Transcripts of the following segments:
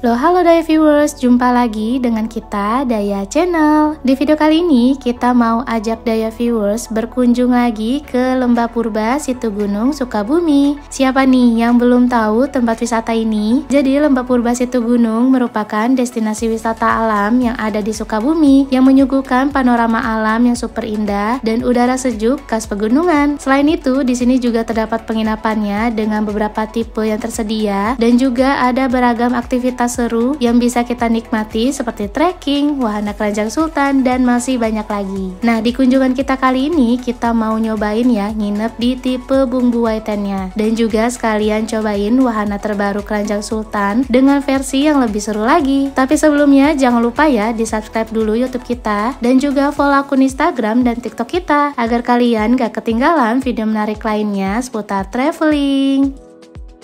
Halo Daya Viewers, jumpa lagi dengan kita Daya Channel. Di video kali ini kita mau ajak Daya Viewers berkunjung lagi ke Lembah Purba Situ Gunung Sukabumi. Siapa nih yang belum tahu tempat wisata ini? Jadi Lembah Purba Situ Gunung merupakan destinasi wisata alam yang ada di Sukabumi yang menyuguhkan panorama alam yang super indah dan udara sejuk khas pegunungan. Selain itu, di sini juga terdapat penginapannya dengan beberapa tipe yang tersedia dan juga ada beragam aktivitas seru yang bisa kita nikmati seperti trekking, wahana keranjang sultan, dan masih banyak lagi. Nah, di kunjungan kita kali ini kita mau nyobain ya nginep di tipe bumbu waitennya dan juga sekalian cobain wahana terbaru keranjang sultan dengan versi yang lebih seru lagi. Tapi sebelumnya jangan lupa ya di subscribe dulu YouTube kita dan juga follow akun Instagram dan TikTok kita agar kalian gak ketinggalan video menarik lainnya seputar traveling.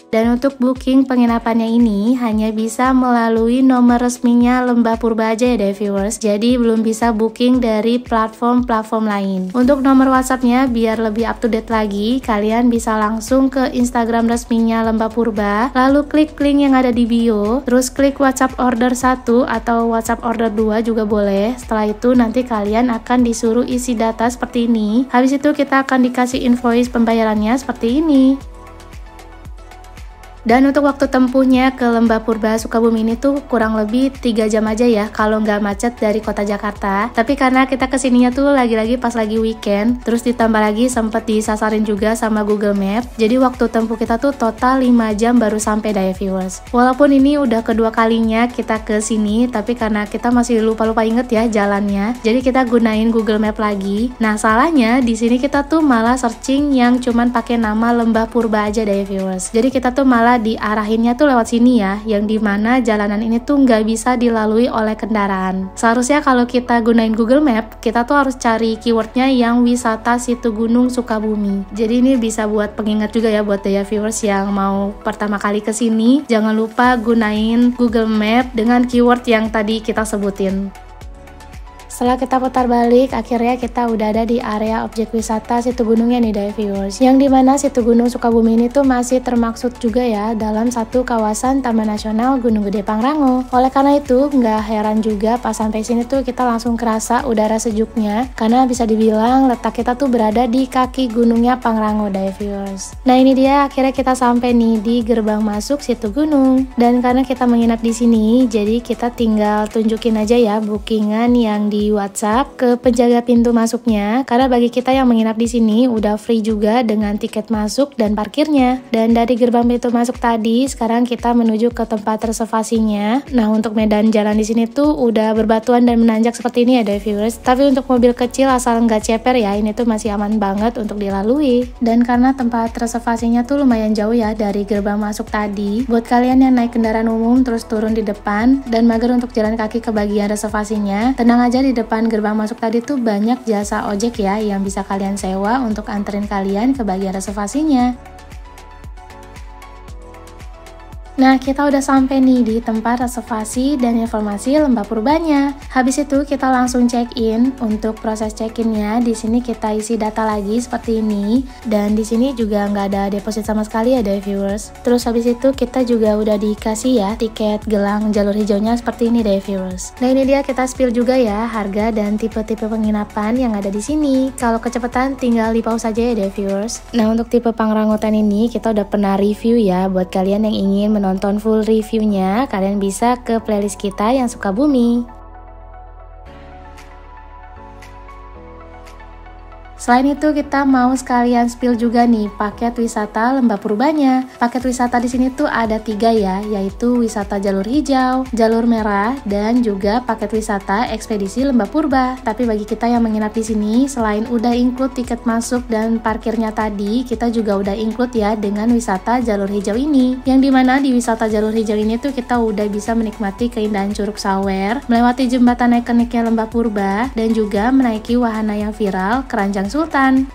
Dan untuk booking penginapannya ini hanya bisa melalui nomor resminya Lembah Purba aja ya deh viewers. Jadi belum bisa booking dari platform-platform lain. Untuk nomor WhatsAppnya biar lebih up to date lagi, kalian bisa langsung ke Instagram resminya Lembah Purba, lalu klik link yang ada di bio, terus klik WhatsApp order 1 atau WhatsApp order 2 juga boleh. Setelah itu nanti kalian akan disuruh isi data seperti ini. Habis itu kita akan dikasih invoice pembayarannya seperti ini. Dan untuk waktu tempuhnya ke Lembah Purba Sukabumi ini tuh kurang lebih 3 jam aja ya kalau nggak macet dari kota Jakarta. Tapi karena kita kesininya tuh lagi-lagi pas lagi weekend, terus ditambah lagi sempet disasarin juga sama Google Map. Jadi waktu tempuh kita tuh total 5 jam baru sampai Daya Viewers. Walaupun ini udah kedua kalinya kita ke sini, tapi karena kita masih lupa-lupa inget ya jalannya, jadi kita gunain Google Map lagi. Nah salahnya di sini kita tuh malah searching yang cuman pakai nama Lembah Purba aja Daya Viewers. Jadi kita tuh malah diarahinnya tuh lewat sini ya, yang dimana jalanan ini tuh nggak bisa dilalui oleh kendaraan. Seharusnya kalau kita gunain Google Map, kita tuh harus cari keywordnya yang wisata situ gunung Sukabumi. Jadi ini bisa buat pengingat juga ya buat Daya Viewers yang mau pertama kali ke sini. Jangan lupa gunain Google Map dengan keyword yang tadi kita sebutin. Setelah kita putar balik, akhirnya kita udah ada di area objek wisata situ gunungnya nih Daya Viewers. Yang dimana situ gunung Sukabumi ini tuh masih termaksud juga ya dalam satu kawasan Taman Nasional Gunung Gede Pangrango. Oleh karena itu, nggak heran juga pas sampai sini tuh kita langsung kerasa udara sejuknya, karena bisa dibilang letak kita tuh berada di kaki gunungnya Pangrango Daya Viewers. Nah ini dia akhirnya kita sampai nih di gerbang masuk situ gunung. Dan karena kita menginap di sini, jadi kita tinggal tunjukin aja ya bookingan yang di WhatsApp ke penjaga pintu masuknya, karena bagi kita yang menginap di sini udah free juga dengan tiket masuk dan parkirnya. Dan dari gerbang pintu masuk tadi, sekarang kita menuju ke tempat reservasinya. Nah untuk medan jalan di sini tuh udah berbatuan dan menanjak seperti ini ya Daya Viewers. Tapi untuk mobil kecil asal nggak ceper ya, ini tuh masih aman banget untuk dilalui. Dan karena tempat reservasinya tuh lumayan jauh ya dari gerbang masuk tadi, buat kalian yang naik kendaraan umum terus turun di depan dan mager untuk jalan kaki ke bagian reservasinya, tenang aja, di depan gerbang masuk tadi tuh banyak jasa ojek ya yang bisa kalian sewa untuk anterin kalian ke bagian reservasinya. Nah kita udah sampai nih di tempat reservasi dan informasi Lembah Purbanya. Habis itu kita langsung check in. Untuk proses check innya di sini kita isi data lagi seperti ini. Dan di sini juga nggak ada deposit sama sekali ya Daya Viewers. Terus habis itu kita juga udah dikasih ya tiket gelang jalur hijaunya seperti ini Daya Viewers. Nah ini dia kita spill juga ya harga dan tipe-tipe penginapan yang ada di sini. Kalau kecepatan tinggal di pause aja ya Daya Viewers. Nah untuk tipe Pangrangotan ini kita udah pernah review ya. Buat kalian yang ingin menonton full reviewnya, kalian bisa ke playlist kita yang Sukabumi. Selain itu kita mau sekalian spill juga nih paket wisata Lembah Purbanya. Paket wisata di sini tuh ada 3 ya, yaitu wisata jalur hijau, jalur merah, dan juga paket wisata ekspedisi Lembah Purba. Tapi bagi kita yang menginap di sini, selain udah include tiket masuk dan parkirnya tadi, kita juga udah include ya dengan wisata jalur hijau ini. Yang dimana di wisata jalur hijau ini tuh kita udah bisa menikmati keindahan Curug Sawer, melewati jembatan ikoniknya Lembah Purba, dan juga menaiki wahana yang viral keranjang Sultan.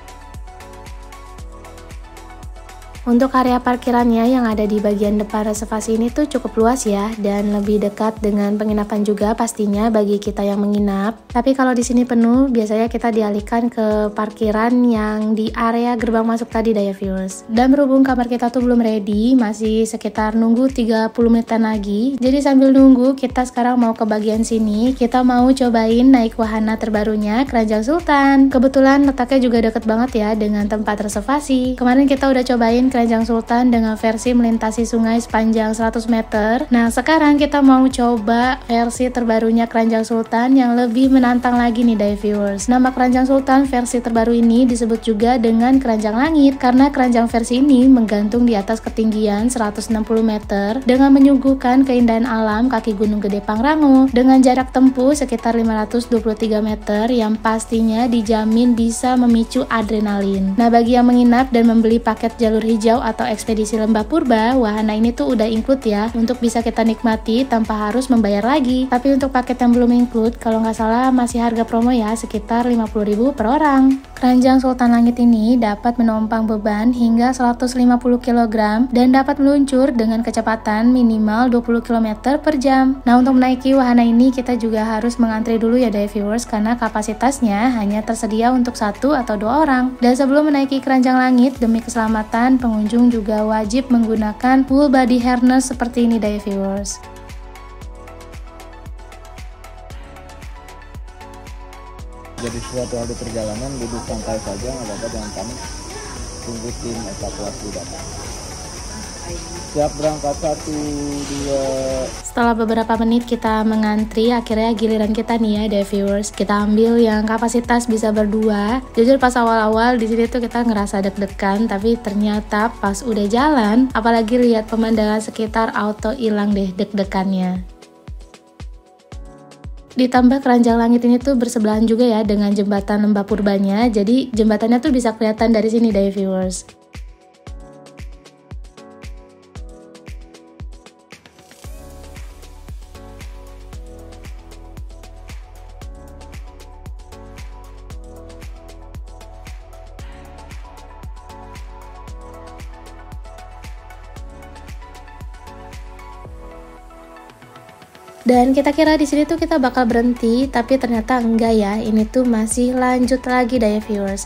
Untuk area parkirannya yang ada di bagian depan reservasi ini tuh cukup luas ya, dan lebih dekat dengan penginapan juga pastinya bagi kita yang menginap. Tapi kalau di sini penuh, biasanya kita dialihkan ke parkiran yang di area gerbang masuk tadi ya viewers. Dan berhubung kamar kita tuh belum ready, masih sekitar nunggu 30 menitan lagi. Jadi sambil nunggu, kita sekarang mau ke bagian sini. Kita mau cobain naik wahana terbarunya Keranjang Sultan. Kebetulan letaknya juga deket banget ya dengan tempat reservasi. Kemarin kita udah cobain Keranjang Sultan dengan versi melintasi sungai sepanjang 100 meter. Nah, sekarang kita mau coba versi terbarunya Keranjang Sultan yang lebih menantang lagi nih viewers. Nama Keranjang Sultan versi terbaru ini disebut juga dengan Keranjang Langit karena keranjang versi ini menggantung di atas ketinggian 160 meter dengan menyuguhkan keindahan alam kaki Gunung Gede Pangrango dengan jarak tempuh sekitar 523 meter yang pastinya dijamin bisa memicu adrenalin. Nah, bagi yang menginap dan membeli paket jalur hijau atau ekspedisi lembah purba, wahana ini tuh udah include ya untuk bisa kita nikmati tanpa harus membayar lagi. Tapi untuk paket yang belum include, kalau nggak salah masih harga promo ya, sekitar 50.000 per orang. Keranjang Sultan Langit ini dapat menompang beban hingga 150 kg dan dapat meluncur dengan kecepatan minimal 20 km per jam. Nah, untuk menaiki wahana ini kita juga harus mengantri dulu ya viewers karena kapasitasnya hanya tersedia untuk 1 atau 2 orang. Dan sebelum menaiki Keranjang Langit, demi keselamatan, pengunjung juga wajib menggunakan full body harness seperti ini viewers. Jadi suatu hal di perjalanan duduk santai saja, nggak apa-apa, jangan panik. Tunggu tim evakuasi datang. Siap berangkat 1, 2. Setelah beberapa menit kita mengantri, akhirnya giliran kita nih ya viewers. Kita ambil yang kapasitas bisa berdua. Jujur pas awal-awal di sini tuh kita ngerasa deg-degan, tapi ternyata pas udah jalan, apalagi lihat pemandangan sekitar, auto hilang deh deg-degannya. Ditambah Keranjang Langit ini tuh bersebelahan juga ya dengan jembatan lembah purbanya, jadi jembatannya tuh bisa kelihatan dari sini viewers. Dan kita kira di sini tuh kita bakal berhenti, tapi ternyata enggak ya. Ini tuh masih lanjut lagi viewers.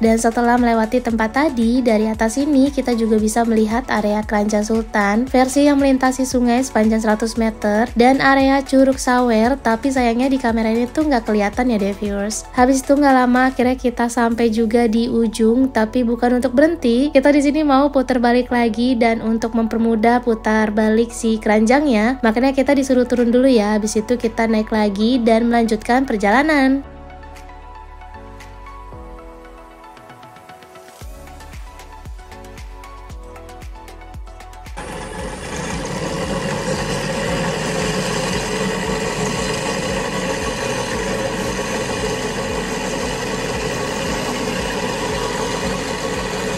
Dan setelah melewati tempat tadi, dari atas ini kita juga bisa melihat area Keranjang Sultan versi yang melintasi sungai sepanjang 100 meter dan area Curug Sawer, tapi sayangnya di kamera ini tuh nggak kelihatan ya viewers. Habis itu nggak lama akhirnya kita sampai juga di ujung, tapi bukan untuk berhenti, kita di sini mau putar balik lagi. Dan untuk mempermudah putar balik si keranjangnya, makanya kita disuruh turun dulu ya. Habis itu kita naik lagi dan melanjutkan perjalanan.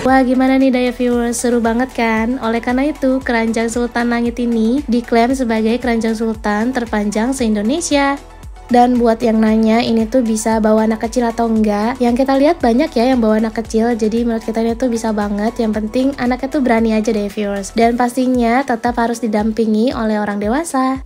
Wah, gimana nih viewers, seru banget kan? Oleh karena itu, Keranjang Sultan Langit ini diklaim sebagai Keranjang Sultan terpanjang se-Indonesia. Dan buat yang nanya ini tuh bisa bawa anak kecil atau enggak, yang kita lihat banyak ya yang bawa anak kecil, jadi menurut kita ini tuh bisa banget. Yang penting anaknya tuh berani aja viewers. Dan pastinya tetap harus didampingi oleh orang dewasa.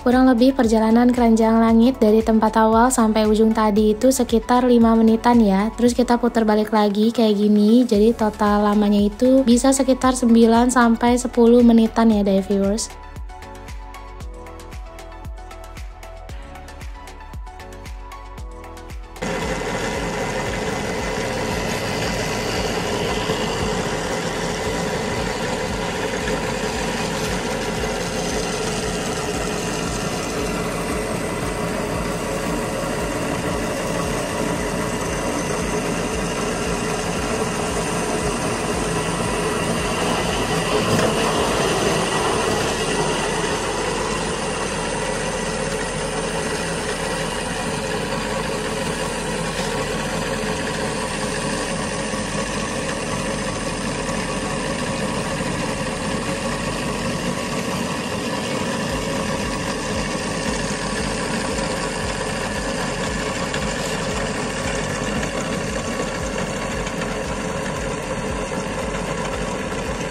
Kurang lebih perjalanan Keranjang Langit dari tempat awal sampai ujung tadi itu sekitar 5 menitan ya. Terus kita putar balik lagi kayak gini. Jadi total lamanya itu bisa sekitar 9 sampai 10 menitan ya viewers.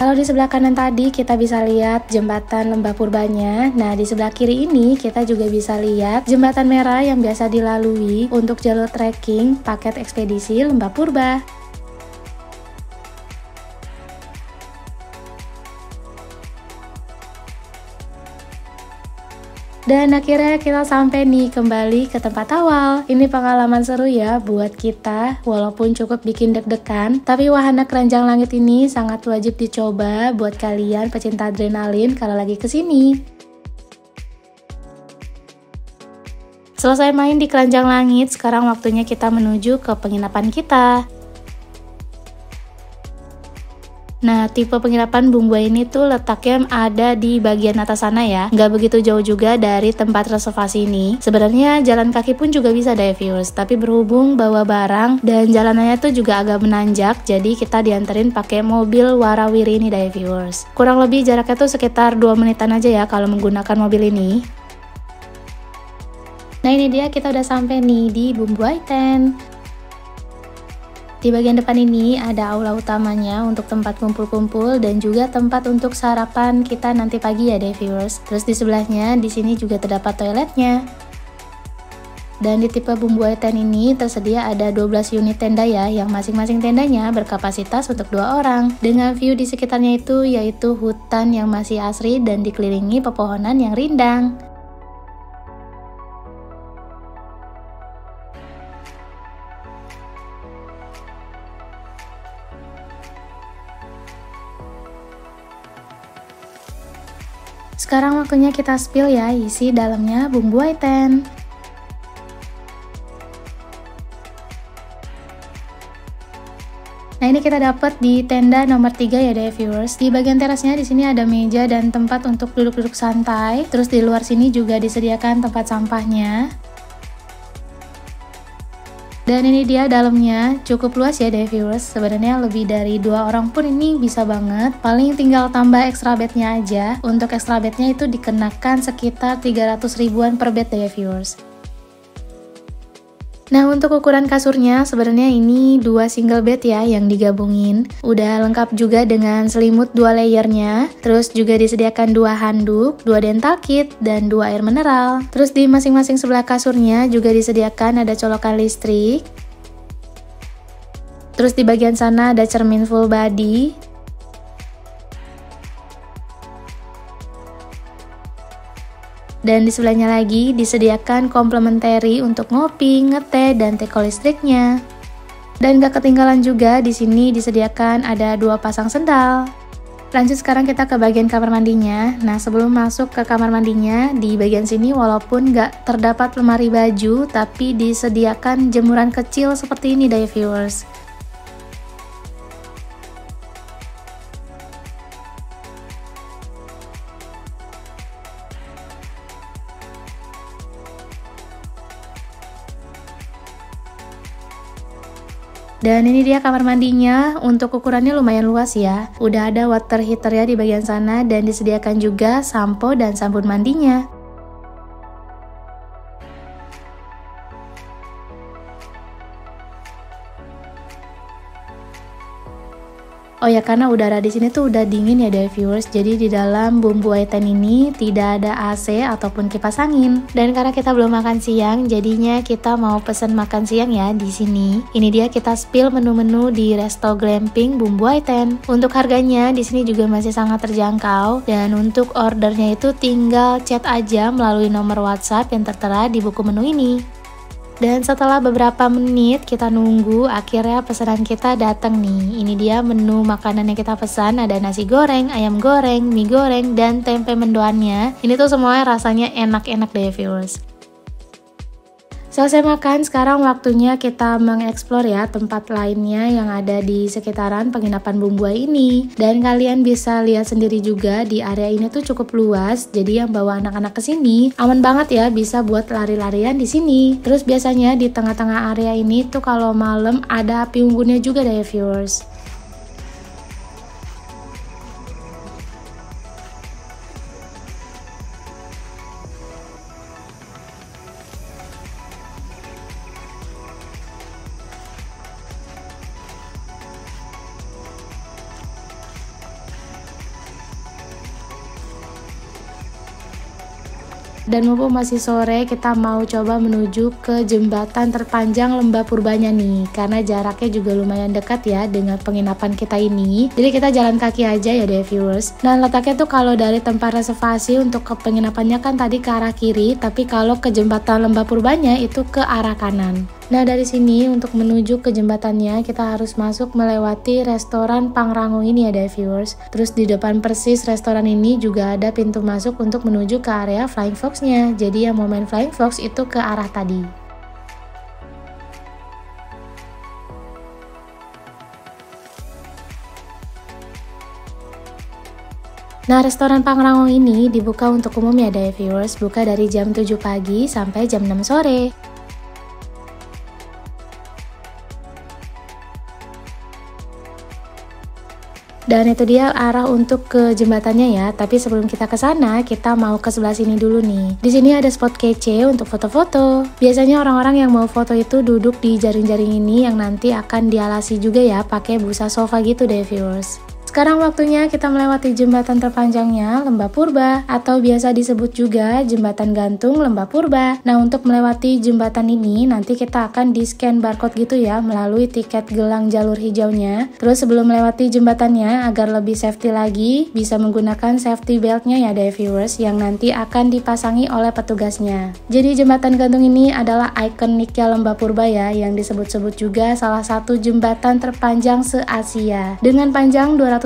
Kalau di sebelah kanan tadi kita bisa lihat jembatan Lembah Purbanya. Nah, di sebelah kiri ini kita juga bisa lihat jembatan merah yang biasa dilalui untuk jalur trekking paket ekspedisi Lembah Purba. Dan akhirnya kita sampai nih kembali ke tempat awal. Ini pengalaman seru ya buat kita, walaupun cukup bikin deg-degan, tapi wahana keranjang langit ini sangat wajib dicoba buat kalian pecinta adrenalin kalau lagi kesini. Selesai main di keranjang langit, sekarang waktunya kita menuju ke penginapan kita. Nah, tipe penginapan Bung Buaya ini tuh letaknya ada di bagian atas sana ya. Nggak begitu jauh juga dari tempat reservasi ini. Sebenarnya jalan kaki pun juga bisa deh viewers, tapi berhubung bawa barang dan jalanannya tuh juga agak menanjak, jadi kita dianterin pakai mobil warawiri ini deh viewers. Kurang lebih jaraknya tuh sekitar 2 menitan aja ya kalau menggunakan mobil ini. Nah, ini dia, kita udah sampai nih di Bung Buaya Tent. Di bagian depan ini ada aula utamanya untuk tempat kumpul-kumpul dan juga tempat untuk sarapan kita nanti pagi ya deh viewers. Terus di sebelahnya di sini juga terdapat toiletnya. Dan di tipe Bung Buaya Tent ini tersedia ada 12 unit tenda ya, yang masing-masing tendanya berkapasitas untuk 2 orang. Dengan view di sekitarnya itu yaitu hutan yang masih asri dan dikelilingi pepohonan yang rindang. Sekarang waktunya kita spill ya isi dalamnya Bung Buaya Tent. Nah, ini kita dapat di tenda nomor 3 ya deh viewers. Di bagian terasnya di sini ada meja dan tempat untuk duduk-duduk santai. Terus di luar sini juga disediakan tempat sampahnya. Dan ini dia dalamnya, cukup luas ya deh viewers. Sebenarnya lebih dari 2 orang pun ini bisa banget. Paling tinggal tambah extra bednya aja. Untuk extra bednya itu dikenakan sekitar 300 ribuan per bed deh viewers. Nah, untuk ukuran kasurnya sebenarnya ini 2 single bed ya yang digabungin. Udah lengkap juga dengan selimut 2 layernya. Terus juga disediakan 2 handuk, 2 dental kit, dan 2 air mineral. Terus di masing-masing sebelah kasurnya juga disediakan ada colokan listrik. Terus di bagian sana ada cermin full body. Dan di sebelahnya lagi disediakan komplementari untuk ngopi, ngeteh, dan teko listriknya. Dan gak ketinggalan juga di sini disediakan ada 2 pasang sendal. Lanjut sekarang kita ke bagian kamar mandinya. Nah, sebelum masuk ke kamar mandinya, di bagian sini walaupun gak terdapat lemari baju, tapi disediakan jemuran kecil seperti ini deh viewers. Dan ini dia kamar mandinya, untuk ukurannya lumayan luas ya. Udah ada water heater ya di bagian sana dan disediakan juga sampo dan sabun mandinya. Oh ya, karena udara di sini tuh udah dingin ya deh viewers. Jadi di dalam Bung Buaya Tent ini tidak ada AC ataupun kipas angin. Dan karena kita belum makan siang, jadinya kita mau pesen makan siang ya di sini. Ini dia kita spill menu-menu di Resto Glamping Bung Buaya Tent. Untuk harganya di sini juga masih sangat terjangkau dan untuk ordernya itu tinggal chat aja melalui nomor WhatsApp yang tertera di buku menu ini. Dan setelah beberapa menit kita nunggu, akhirnya pesanan kita datang nih. Ini dia menu makanan yang kita pesan, ada nasi goreng, ayam goreng, mie goreng, dan tempe mendoannya. Ini tuh semuanya rasanya enak-enak deh viewers. Selesai makan, sekarang waktunya kita mengeksplor ya tempat lainnya yang ada di sekitaran penginapan Bung Buaya ini. Dan kalian bisa lihat sendiri juga di area ini tuh cukup luas, jadi yang bawa anak-anak ke sini aman banget ya, bisa buat lari-larian di sini. Terus biasanya di tengah-tengah area ini tuh kalau malam ada api unggunnya juga deh viewers. Dan mumpung masih sore, kita mau coba menuju ke jembatan terpanjang Lembah Purbanya nih, karena jaraknya juga lumayan dekat ya dengan penginapan kita ini. Jadi kita jalan kaki aja ya deh viewers. Nah letaknya tuh kalau dari tempat reservasi untuk ke penginapannya kan tadi ke arah kiri, tapi kalau ke jembatan Lembah Purbanya itu ke arah kanan. Nah dari sini untuk menuju ke jembatannya kita harus masuk melewati restoran Pangrango ini ya deh viewers. Terus di depan persis restoran ini juga ada pintu masuk untuk menuju ke area Flying Fox-nya. Jadi yang mau main Flying Fox itu ke arah tadi. Nah restoran Pangrango ini dibuka untuk umum ya deh viewers. Buka dari jam 7 pagi sampai jam 6 sore. Dan itu dia arah untuk ke jembatannya ya. Tapi sebelum kita ke sana, kita mau ke sebelah sini dulu nih. Di sini ada spot kece untuk foto-foto. Biasanya orang-orang yang mau foto itu duduk di jaring-jaring ini yang nanti akan dialasi juga ya pakai busa sofa gitu deh viewers. Sekarang waktunya kita melewati jembatan terpanjangnya Lembah Purba atau biasa disebut juga jembatan gantung Lembah Purba. Nah untuk melewati jembatan ini nanti kita akan di-scan barcode gitu ya melalui tiket gelang jalur hijaunya. Terus sebelum melewati jembatannya agar lebih safety lagi bisa menggunakan safety beltnya ya deh viewers yang nanti akan dipasangi oleh petugasnya. Jadi jembatan gantung ini adalah ikoniknya Lembah Purba ya yang disebut-sebut juga salah satu jembatan terpanjang se-Asia dengan panjang 243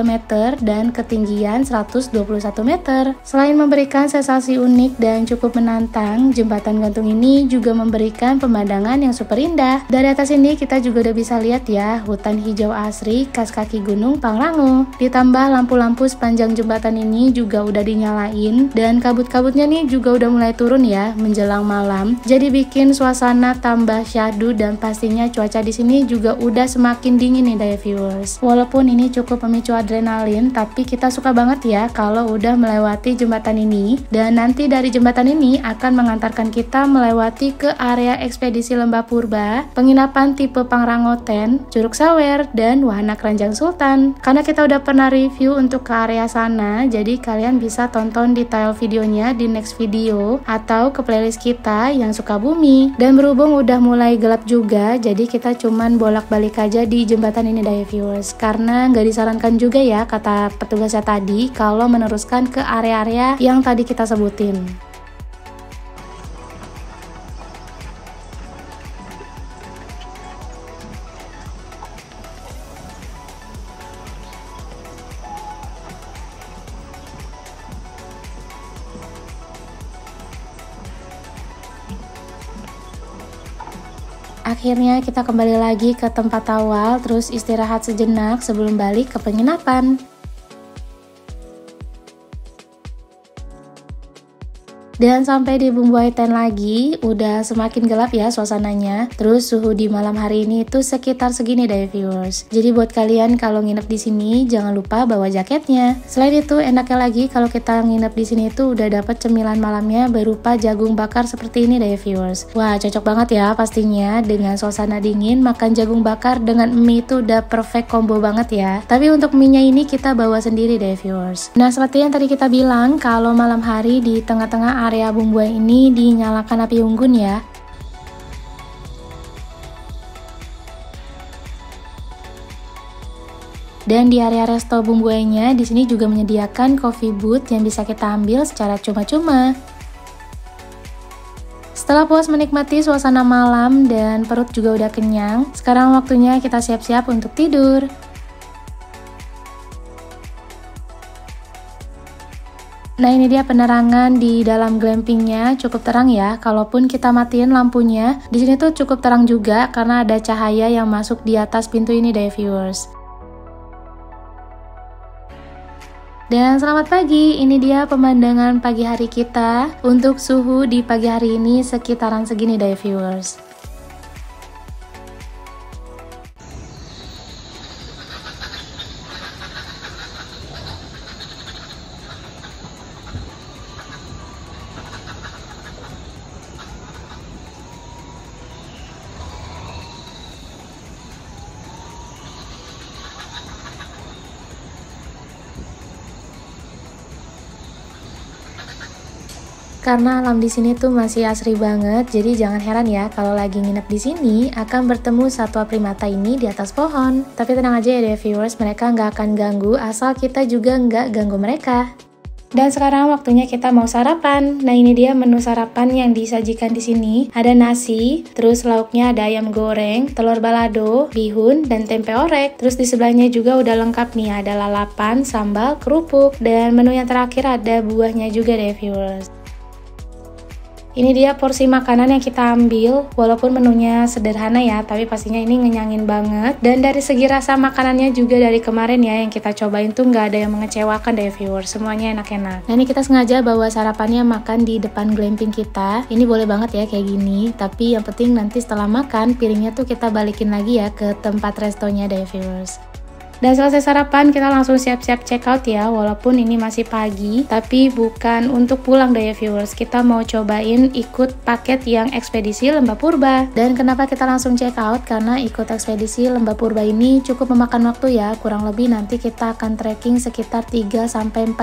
meter dan ketinggian 121 meter. Selain memberikan sensasi unik dan cukup menantang, jembatan gantung ini juga memberikan pemandangan yang super indah. Dari atas ini kita juga udah bisa lihat ya hutan hijau asri khas kaki gunung Pangrango. Ditambah lampu-lampu sepanjang jembatan ini juga udah dinyalain dan kabut-kabutnya nih juga udah mulai turun ya menjelang malam. Jadi bikin suasana tambah syahdu dan pastinya cuaca di sini juga udah semakin dingin nih daya viewers. Walaupun ini cukup pemicu adrenalin, tapi kita suka banget ya kalau udah melewati jembatan ini. Dan nanti dari jembatan ini akan mengantarkan kita melewati ke area ekspedisi Lembah Purba, penginapan tipe Pangrango Tent, Curug Sawer, dan Wahana Keranjang Sultan. Karena kita udah pernah review untuk ke area sana, jadi kalian bisa tonton detail videonya di next video atau ke playlist kita yang Sukabumi. Dan berhubung udah mulai gelap juga, jadi kita cuman bolak-balik aja di jembatan ini daya viewers, karena nggak disarankan juga ya kata petugasnya tadi kalau meneruskan ke area-area yang tadi kita sebutin. Akhirnya kita kembali lagi ke tempat awal, terus istirahat sejenak sebelum balik ke penginapan. Dan sampai di Bumbuai Tent lagi, udah semakin gelap ya suasananya. Terus suhu di malam hari ini itu sekitar segini deh viewers. Jadi buat kalian kalau nginep di sini jangan lupa bawa jaketnya. Selain itu enaknya lagi kalau kita nginep di sini itu udah dapat cemilan malamnya berupa jagung bakar seperti ini deh viewers. Wah cocok banget ya pastinya dengan suasana dingin makan jagung bakar dengan mie itu udah perfect combo banget ya. Tapi untuk mie-nya ini kita bawa sendiri deh viewers. Nah seperti yang tadi kita bilang kalau malam hari di tengah-tengah area Bumbuai ini dinyalakan api unggun ya. Dan di area resto Bumbuainya di sini juga menyediakan coffee booth yang bisa kita ambil secara cuma-cuma. Setelah puas menikmati suasana malam dan perut juga udah kenyang, sekarang waktunya kita siap-siap untuk tidur. Nah ini dia penerangan di dalam glampingnya cukup terang ya. Kalaupun kita matiin lampunya, di sini tuh cukup terang juga karena ada cahaya yang masuk di atas pintu ini deh viewers. Dan selamat pagi, ini dia pemandangan pagi hari kita. Untuk suhu di pagi hari ini sekitaran segini deh viewers. Karena alam di sini tuh masih asri banget, jadi jangan heran ya kalau lagi nginep di sini akan bertemu satwa primata ini di atas pohon. Tapi tenang aja ya deh viewers, mereka nggak akan ganggu asal kita juga nggak ganggu mereka. Dan sekarang waktunya kita mau sarapan. Nah, ini dia menu sarapan yang disajikan di sini. Ada nasi, terus lauknya ada ayam goreng, telur balado, bihun, dan tempe orek. Terus di sebelahnya juga udah lengkap nih, ada lalapan, sambal, kerupuk, dan menu yang terakhir ada buahnya juga deh viewers. Ini dia porsi makanan yang kita ambil, walaupun menunya sederhana ya, tapi pastinya ini ngenyangin banget. Dan dari segi rasa makanannya juga dari kemarin ya, yang kita cobain tuh nggak ada yang mengecewakan deh viewers, semuanya enak-enak. Nah ini kita sengaja bawa sarapannya makan di depan glamping kita. Ini boleh banget ya kayak gini, tapi yang penting nanti setelah makan, piringnya tuh kita balikin lagi ya ke tempat restonya deh viewers. Dan selesai sarapan kita langsung siap-siap check out ya, walaupun ini masih pagi, tapi bukan untuk pulang deh ya viewers. Kita mau cobain ikut paket yang ekspedisi Lembah Purba. Dan kenapa kita langsung check out? Karena ikut ekspedisi Lembah Purba ini cukup memakan waktu ya, kurang lebih nanti kita akan trekking sekitar 3-4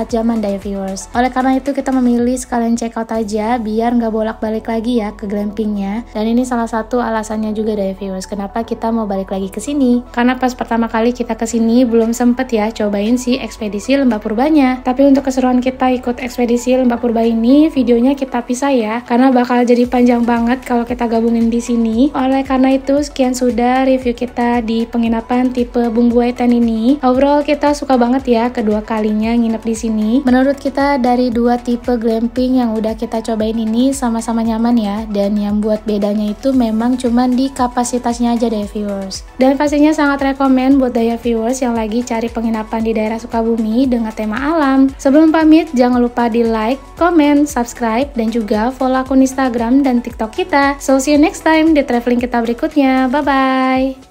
jaman deh ya viewers. Oleh karena itu kita memilih sekalian check out aja, biar nggak bolak-balik lagi ya ke glampingnya. Dan ini salah satu alasannya juga deh ya viewers, kenapa kita mau balik lagi ke sini. Karena pas pertama kali kita ke sini belum sempet ya cobain si ekspedisi Lembah Purbanya. Tapi untuk keseruan kita ikut ekspedisi Lembah Purba ini, videonya kita pisah ya, karena bakal jadi panjang banget kalau kita gabungin di sini. Oleh karena itu sekian sudah review kita di penginapan tipe Bung Buaitan ini. Overall kita suka banget ya kedua kalinya nginep di sini. Menurut kita dari dua tipe glamping yang udah kita cobain ini sama-sama nyaman ya, dan yang buat bedanya itu memang cuman di kapasitasnya aja deh viewers. Dan pastinya sangat rekomen buat daya viewers yang lagi cari penginapan di daerah Sukabumi dengan tema alam. Sebelum pamit, jangan lupa di like, komen, subscribe, dan juga follow akun Instagram dan TikTok kita. So see you next time di traveling kita berikutnya. Bye-bye!